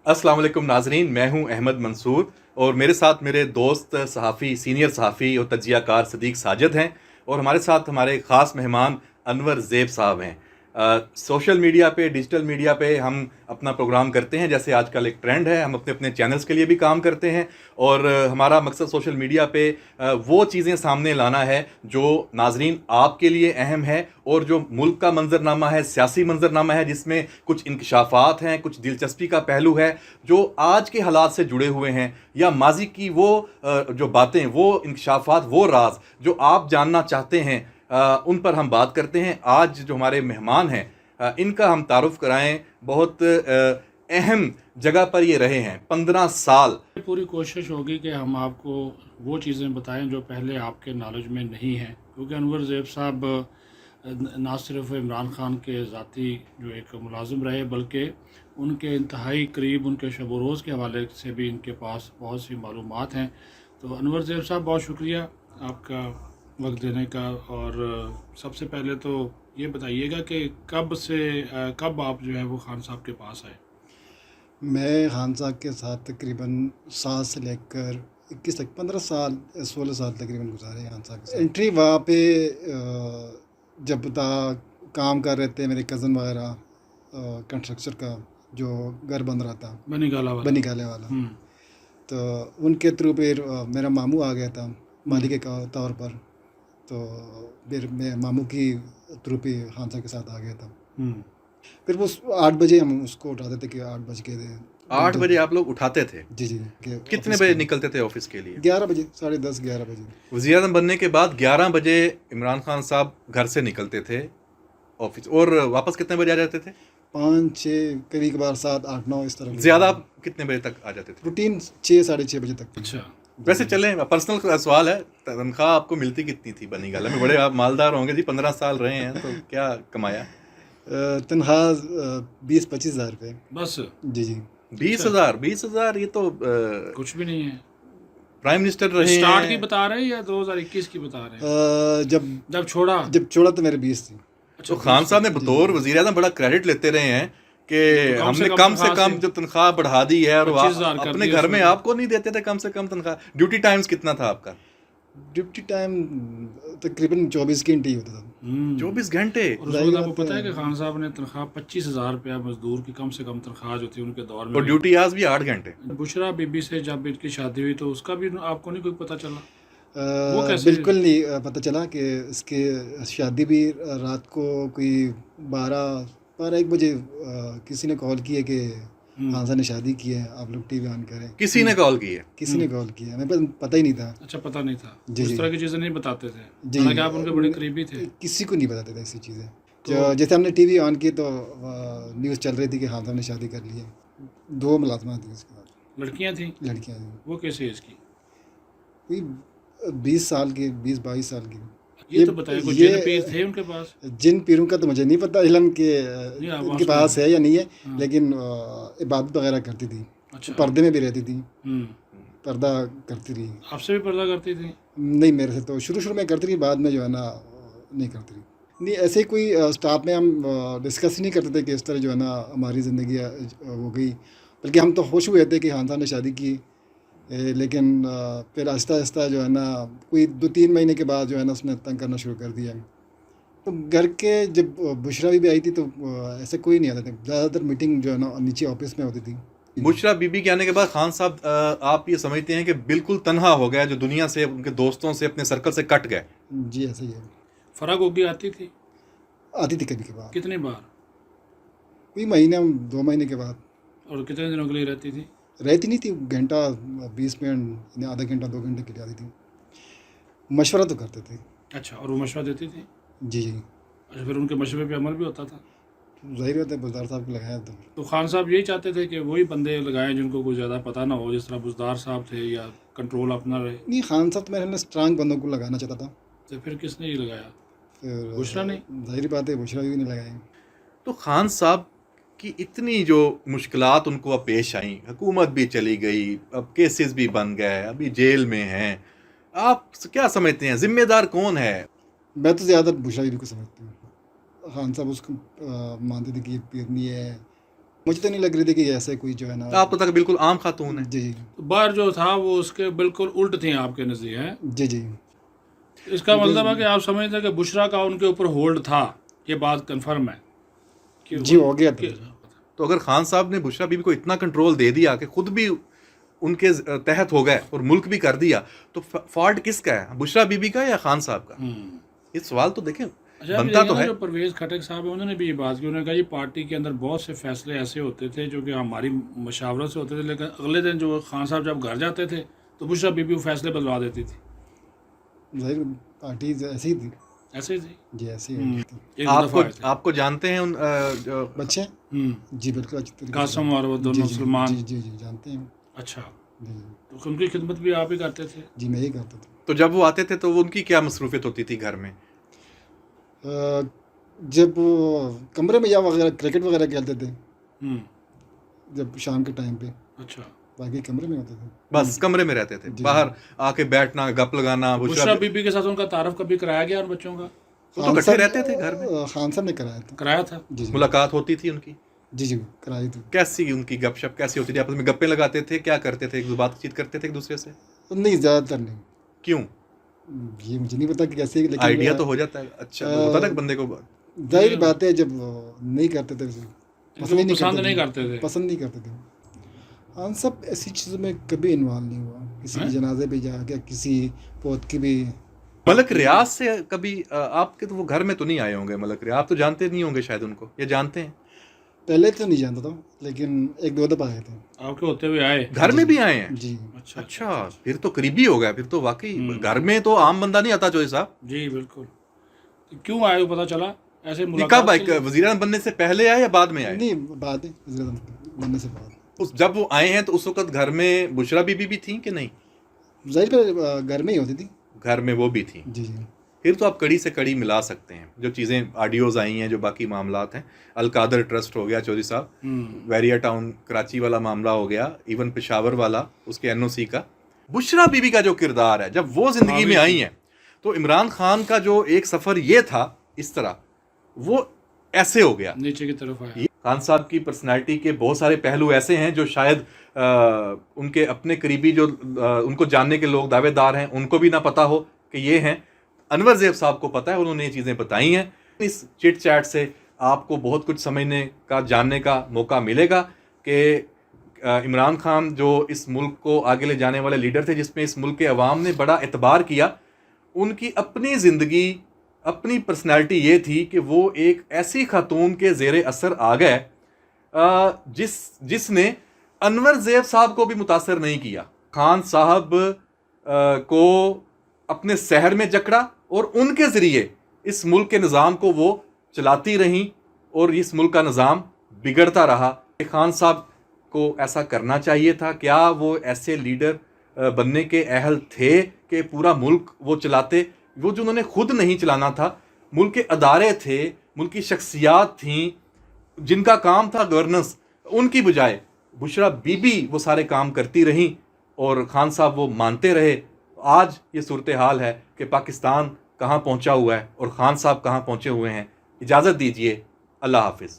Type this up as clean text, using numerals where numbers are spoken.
अस्सलाम वालेकुम नाजरीन, मैं हूं अहमद मंसूर और मेरे साथ मेरे दोस्त सहाफ़ी, सीनियर सहाफ़ी और तज्ज़ियाकार सदीक साजिद हैं और हमारे साथ हमारे ख़ास मेहमान अनवर ज़ेब साहब हैं। सोशल मीडिया पे, डिजिटल मीडिया पे हम अपना प्रोग्राम करते हैं, जैसे आजकल एक ट्रेंड है, हम अपने अपने चैनल्स के लिए भी काम करते हैं और हमारा मकसद सोशल मीडिया पे वो चीज़ें सामने लाना है जो नाजरीन आपके लिए अहम है और जो मुल्क का मंजरनामा है, सियासी मंजरनामा है, जिसमें कुछ इंकशाफात हैं, कुछ दिलचस्पी का पहलू है जो आज के हालात से जुड़े हुए हैं, या माजी की वो जो बातें, वो इंकशाफात, वो राज जो आप जानना चाहते हैं, उन पर हम बात करते हैं। आज जो हमारे मेहमान हैं, इनका हम तारुफ कराएं। बहुत अहम जगह पर ये रहे हैं 15 साल। पूरी कोशिश होगी कि हम आपको वो चीज़ें बताएं जो पहले आपके नॉलेज में नहीं हैं, क्योंकि अनवर ज़ेब साहब ना सिर्फ इमरान खान के ज़ाती जो एक मुलाजिम रहे, बल्कि उनके इंतहाई करीब उनके शब रोज़ के हवाले से भी इनके पास बहुत सी मालूमात हैं। तो अनवर ज़ेब साहब, बहुत शुक्रिया आपका वक्त देने का। और सबसे पहले तो ये बताइएगा कि कब आप जो है वो खान साहब के पास आए। मैं खान साहब के साथ तकरीबन 7 से लेकर 21 तक 15 साल 16 साल तकरीबन गुजारे खान साहब के साथ। एंट्री वहाँ पे जब काम कर रहे थे मेरे कज़न वगैरह, कंस्ट्रक्शन का जो घर बन रहा था, बनी गाले वाला, तो उनके थ्रू फिर मेरा मामू आ गया था माली के तौर पर। तो फिर मैं मामू की थ्रू पे खान साहब के साथ आ गया था। फिर वो 8 बजे हम उसको उठाते थे कि 8 बज के थे। 8 बजे आप लोग उठाते थे? जी जी। कितने बजे निकलते थे ऑफिस के लिए? 11 बजे, 10:30 11 बजे। वज़ीर आज़म बनने के बाद 11 बजे इमरान खान साहब घर से निकलते थे ऑफिस, और वापस कितने बजे आ जाते थे? 5 6, कभी कभार 7 8 9 इस तरह। ज़्यादा आप कितने बजे तक आ जाते थे? रूटीन 6 साढ़े 6 बजे तक। अच्छा, वैसे चले, पर्सनल सवाल है, तनख्वाह आपको मिलती कितनी थी बनी गाला में? बड़े आप मालदार होंगे जी, 15 साल रहे हैं, तो क्या कमाया? तनख्वाह 20-25 हज़ार रुपये बस। जी जी। 20,000 ये तो कुछ भी नहीं है। प्राइम मिनिस्टर रहे स्टार्ट की हैं। बता रहे हैं या 2021 की बता रहे हैं? जब जब छोड़ा तो मेरे 20 थी। तो खान साहब ने बतौर वज़ीर आज़म बड़ा क्रेडिट लेते रहे हैं कि तो हमने कम से कम जो तनख्वाह बढ़ा दी है, और 25,000 कर अपने दिया घर में उसमें। आपको नहीं देते थे कम से कम तनख्वाह? ड्यूटी टाइम्स कितना था आपका? ड्यूटी टाइम तकरीबन 24 घंटे ही होता था। 24 घंटे? और उस वक्त आपको पता है कि खान साहब ने तनख्वाह 25,000 रुपया मजदूर की कम से कम तनख्वाह जो थी उनके दौर में। और ड्यूटी आज भी 8 घंटे। बुशरा बीबी से जब इनकी शादी हुई तो उसका भी आपको नहीं कोई पता चला? वो कैसे? बिल्कुल नहीं पता चला कि इसके शादी भी रात को कोई 12-1 बजे किसी ने कॉल की है कि खान साहब ने शादी की है, आप लोग टीवी ऑन करें। किसी ने कॉल की है? किसी ने कॉल किया, मेरे पास पता ही नहीं था। अच्छा, पता नहीं था। जी, उस जी। तरह की चीज़ें नहीं बताते थे, जी। हालांकि आप उनके बड़े करीबी थे। किसी को नहीं बताते थे ऐसी चीज़ें। जैसे हमने टीवी ऑन की तो न्यूज़ चल रही थी कि खान साहब ने शादी कर ली है। 2 मुलाजमात थी उसके बाद। लड़कियां थी? लड़कियाँ थी, वो कैसे एज की? कोई 20 साल की, 20-22 साल की। ये तो बताइए, कुछ जिन पीर थे उनके पास? जिन पीरों का तो मुझे नहीं पता इलम के आप उनके पास है या नहीं है, हाँ। लेकिन इबादत वगैरह करती थी। अच्छा। पर्दे में भी रहती थी, हम्म। पर्दा करती रही। आपसे भी पर्दा करती थी? नहीं, मेरे से तो शुरू में करती रही, बाद में जो है ना नहीं करती रही। नहीं, ऐसे ही कोई स्टाफ में हम डिस्कस ही नहीं करते थे कि इस तरह जो है ना हमारी ज़िंदगी हो गई, बल्कि हम तो खुश हुए थे कि खान साहब ने शादी की। लेकिन फिर आहिस्ता आहिस्ता जो है ना कोई 2-3 महीने के बाद जो है ना उसने तंग करना शुरू कर दिया। तो घर के जब बुशरा भी आई थी तो ऐसे कोई नहीं आता था, ज़्यादातर मीटिंग जो है ना नीचे ऑफिस में होती थी। बुशरा बीबी के आने के बाद खान साहब, आप ये समझते हैं कि बिल्कुल तन्हा हो गया, जो दुनिया से, उनके दोस्तों से, अपने सर्कल से कट गए? जी, ऐसा ही है। फराग होगी आती थी? आती थी कभी कभार, कितनी बार? कोई महीने 2 महीने के बाद। और कितने दिनों के लिए रहती थी? रहती नहीं थी, घंटा 20 मिनट, आधा घंटा 2 घंटे के लिए आती थी। मशवरा तो करते थे। अच्छा, और वो मशवरा देती थी? जी जी। अच्छा, फिर उनके मशवरे पे अमल भी होता था? ज़ाहिर होता है, बुज़दार साहब को लगाया तो खान साहब यही चाहते थे कि वही बंदे लगाएं जिनको कुछ ज़्यादा पता ना हो, जिस तरह बुज़दार साहब थे, या कंट्रोल अपना रहे? नहीं, खान साहब तो मेरे स्ट्रांग बंदों को लगाना चाहता था। तो फिर किसने ये लगाया? फिर बुशरा ने? ज़ाहिर बात है, बुशरा भी नहीं लगाए। तो खान साहब की इतनी जो मुश्किलात उनको अब पेश आई, हुकूमत भी चली गई, अब केसेस भी बन गए, अभी जेल में हैं, आप क्या समझते हैं जिम्मेदार कौन है? मैं तो ज़्यादा बुशरा भी को समझती हूँ। खान साहब उसको मानते थे कि ये पीरनी है, मुझे तो नहीं लग रही थी कि ऐसे कोई जो है ना। आपको तक बिल्कुल आम खातून है। जी तो बाहर जो था वो उसके बिल्कुल उल्ट थी आपके नज़दीक है। जी जी इसका मतलब है कि आप समझते हैं कि बुशरा का उनके ऊपर होल्ड था, ये बात कंफर्म है कि जी हो गया था। तो अगर खान साहब ने बुशरा बीबी को इतना कंट्रोल दे दिया कि खुद भी उनके तहत हो गए और मुल्क भी कर दिया, तो फॉल्ट किसका है, बुशरा बीबी का या खान साहब का? ये सवाल तो देखें अच्छा, अभी बनता देखिए तो ना, है। जो परवेज़ खटक साहब हैं उन्होंने भी ये बात की, उन्होंने कहा ये पार्टी के अंदर बहुत से फैसले ऐसे होते थे जो कि हमारी मशावरत से होते थे, लेकिन अगले दिन जो खान साहब जब घर जाते थे तो बुशरा बीबी वो फैसले बदलवा देती थी। जाहिर पार्टी ऐसी ही थी। ऐसे ही थी। जी ऐसी ही थी। एक आपको दफा आए थे। आपको जानते हैं उन बच्चे जी बिल्कुल अच्छी तरीके से। कासम और वो जी दोनों जी सलमान। जी जी जी जानते हैं। अच्छा, जी तो उनकी खिदमत भी आप ही करते थे? जी मैं ही करता था। तो जब वो आते थे तो वो उनकी क्या मसरूफियत होती थी घर में? जब वो कमरे में या वगैरह क्रिकेट वगैरह खेलते थे जब शाम के टाइम पे, अच्छा, बाकी कमरे में होते थे। बस कमरे में रहते थे, जी। बाहर आके बैठना, गप लगाना। बुशरा बीबी के साथ उनका तारफ कभी कराया गया उन बच्चों का? वो तो इकट्ठे रहते थे घर में, खान साहब ने कराया था। कराया था। जी जी मुलाकात होती थी उनकी। जी जी कराई थी। कैसी उनकी गपशप कैसी होती थी? आपस में गप्पे लगाते थे, क्या करते थे, बातचीत करते थे एक दूसरे से? नहीं ज़्यादातर नहीं, क्यों? ये मुझे नहीं पता कि कैसे, लेकिन आइडिया तो हो जाता है। अच्छा होता था कि बंदे को जाहिर बात है जब नहीं करते थे उसे पसंद नहीं करते थे। पसंद नहीं करते थे। खान साहब ऐसी चीज़ों में कभी इन्वॉल्व नहीं हुआ, किसी के जनाजे पे जा गया, किसी पौध की भी। मलक रियाज से कभी आपके तो वो घर में तो नहीं आए होंगे मलक रियाज, आप तो जानते नहीं होंगे शायद उनको, या जानते हैं? पहले तो नहीं जानता था, लेकिन एक दो दफा आए थे। आपके होते हुए आए? घर में भी आए हैं? जी अच्छा अच्छा, फिर तो करीबी हो गया, फिर तो वाकई घर में तो आम बंदा नहीं आता चौधरी साहब। जी बिल्कुल। तो क्यों आए वो पता चला ऐसे ये मुलाकात कब के लिए? वजीरान बनने से पहले आए या बाद में आए? नहीं, बाद में वज़ीर-ए-आज़म बनने से बाद। उस जब वो आए हैं तो उस वक्त घर में बुशरा बीबी भी थी कि नहीं? जाहिर पर घर में ही होती थी। घर में वो भी थी। जी जी फिर तो आप कड़ी से कड़ी मिला सकते हैं जो चीज़ें ऑडियोज आई हैं, जो बाकी मामलात हैं। अलकादर ट्रस्ट हो गया चौधरी साहब, वेरिया टाउन कराची वाला मामला हो गया, इवन पेशावर वाला उसके एनओसी का। बुशरा बीबी का जो किरदार है, जब वो जिंदगी में आई हैं तो इमरान खान का जो एक सफ़र ये था इस तरह, वो ऐसे हो गया, नीचे की तरफ आया। खान साहब की पर्सनालिटी के बहुत सारे पहलू ऐसे हैं जो शायद उनके अपने करीबी जो उनको जानने के लोग दावेदार हैं उनको भी ना पता हो कि ये हैं। अनवर ज़ेब साहब को पता है, उन्होंने ये चीज़ें बताई हैं। इस चिट चैट से आपको बहुत कुछ समझने का, जानने का मौका मिलेगा कि इमरान खान जो इस मुल्क को आगे ले जाने वाले लीडर थे, जिसमें इस मुल्क के अवाम ने बड़ा एतबार किया, उनकी अपनी ज़िंदगी, अपनी पर्सनैलिटी ये थी कि वो एक ऐसी खातून के ज़ेरे असर आ गए जिसने अनवर ज़ेब साहब को भी मुतासर नहीं किया। खान साहब को अपने शहर में जकड़ा और उनके ज़रिए इस मुल्क के निज़ाम को वो चलाती रहीं और इस मुल्क का निज़ाम बिगड़ता रहा। खान साहब को ऐसा करना चाहिए था? क्या वो ऐसे लीडर बनने के अहल थे कि पूरा मुल्क वो चलाते? वो जो उन्होंने खुद नहीं चलाना था, मुल्क के अदारे थे, मुल्क की शख्सियात थीं जिनका काम था गवर्नेंस, उनकी बजाय बुशरा बीबी वो सारे काम करती रहीं और खान साहब वो मानते रहे। आज ये सूरत हाल है कि पाकिस्तान कहाँ पहुँचा हुआ है और खान साहब कहाँ पहुँचे हुए हैं। इजाज़त दीजिए, अल्लाह हाफिज़।